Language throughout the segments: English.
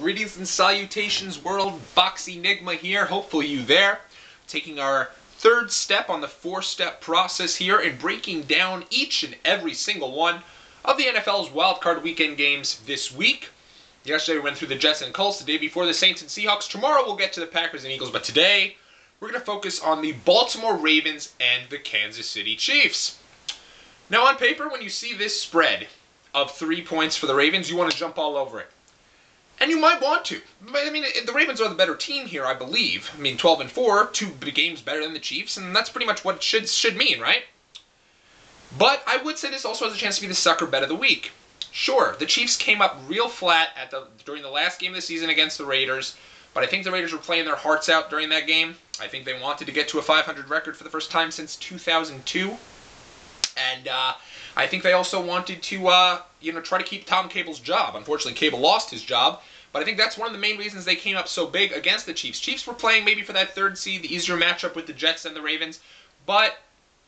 Greetings and salutations, world. Boxie Nigma here. Hopefully you there. Taking our third step on the four-step process here and breaking down each and every single one of the NFL's wildcard weekend games this week. Yesterday we went through the Jets and Colts. The day before the Saints and Seahawks. Tomorrow we'll get to the Packers and Eagles. But today we're going to focus on the Baltimore Ravens and the Kansas City Chiefs. Now on paper, when you see this spread of 3 points for the Ravens, you want to jump all over it. And you might want to. I mean, the Ravens are the better team here, I believe. I mean, 12-4, 2 games better than the Chiefs, and that's pretty much what it should mean, right? But I would say this also has a chance to be the sucker bet of the week. Sure, the Chiefs came up real flat during the last game of the season against the Raiders, but I think the Raiders were playing their hearts out during that game. I think they wanted to get to a 500 record for the first time since 2002. And I think they also wanted to, try to keep Tom Cable's job. Unfortunately, Cable lost his job, but I think that's one of the main reasons they came up so big against the Chiefs. Chiefs were playing maybe for that third seed, the easier matchup with the Jets and the Ravens, but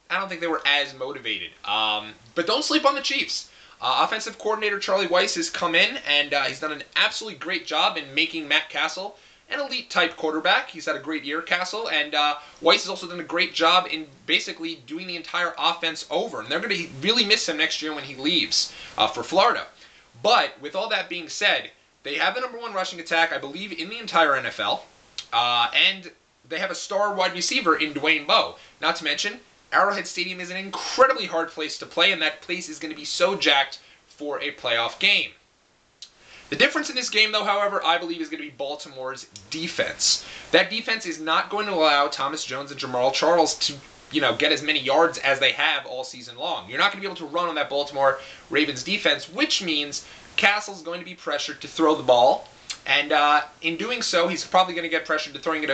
I don't think they were as motivated. But don't sleep on the Chiefs. Offensive coordinator Charlie Weis has come in, and he's done an absolutely great job in making Matt Castle an elite-type quarterback. He's had a great year, Castle, and Weis has also done a great job in basically doing the entire offense over. And they're going to really miss him next year when he leaves for Florida. But with all that being said, they have the #1 rushing attack, I believe, in the entire NFL. And they have a star wide receiver in Dwayne Bowe. Not to mention, Arrowhead Stadium is an incredibly hard place to play, and that place is going to be so jacked for a playoff game. The difference in this game, though, however, I believe is going to be Baltimore's defense. That defense is not going to allow Thomas Jones and Jamal Charles to, get as many yards as they have all season long. You're not going to be able to run on that Baltimore Ravens defense, which means Castle's going to be pressured to throw the ball. And in doing so, he's probably going to get pressured to throwing it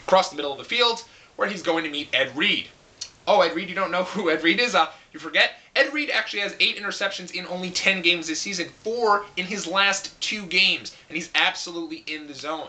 across the middle of the field, where he's going to meet Ed Reed. Oh, Ed Reed, you don't know who Ed Reed is? You forget? Ed Reed actually has 8 interceptions in only 10 games this season, 4 in his last 2 games, and he's absolutely in the zone.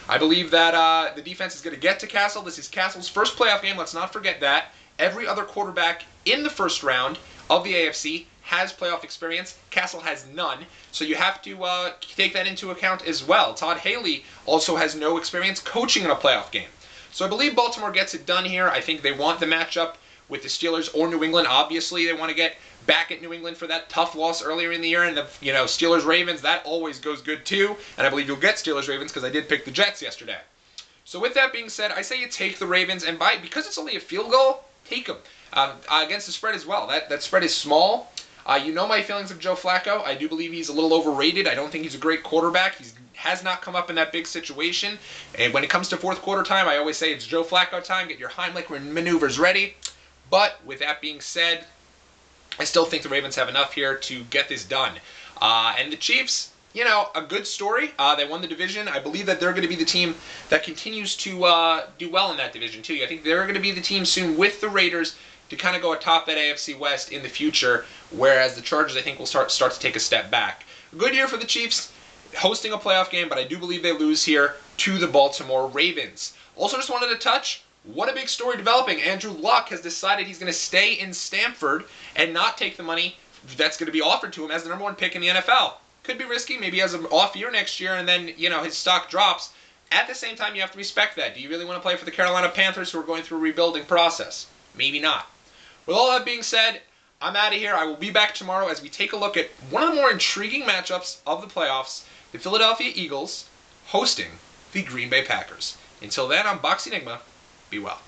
I believe that the defense is going to get to Castle. This is Castle's first playoff game. Let's not forget that. Every other quarterback in the first round of the AFC has playoff experience. Castle has none, so you have to take that into account as well. Todd Haley also has no experience coaching in a playoff game. So I believe Baltimore gets it done here. I think they want the matchup with the Steelers or New England. Obviously, they want to get back at New England for that tough loss earlier in the year. And the Steelers-Ravens, that always goes good too. And I believe you'll get Steelers-Ravens because I did pick the Jets yesterday. So with that being said, I say you take the Ravens. And because it's only a field goal, take them. Against the spread as well. That spread is small. You know my feelings of Joe Flacco. I do believe he's a little overrated. I don't think he's a great quarterback. He has not come up in that big situation. And when it comes to fourth quarter time, I always say it's Joe Flacco time. Get your Heimlich maneuvers ready. But with that being said, I still think the Ravens have enough here to get this done. And the Chiefs, a good story. They won the division. I believe that they're going to be the team that continues to do well in that division too. I think they're going to be the team soon with the Raiders to kind of go atop that AFC West in the future, whereas the Chargers, I think, will start to take a step back. A good year for the Chiefs, hosting a playoff game, but I do believe they lose here to the Baltimore Ravens. Also just wanted to touch, what a big story developing. Andrew Luck has decided he's going to stay in Stanford and not take the money that's going to be offered to him as the #1 pick in the NFL. Could be risky. Maybe he has an off year next year and then, his stock drops. At the same time, you have to respect that. Do you really want to play for the Carolina Panthers who are going through a rebuilding process? Maybe not. With all that being said, I'm out of here. I will be back tomorrow as we take a look at one of the more intriguing matchups of the playoffs, the Philadelphia Eagles hosting the Green Bay Packers. Until then, I'm Boxie Nigma. Be well.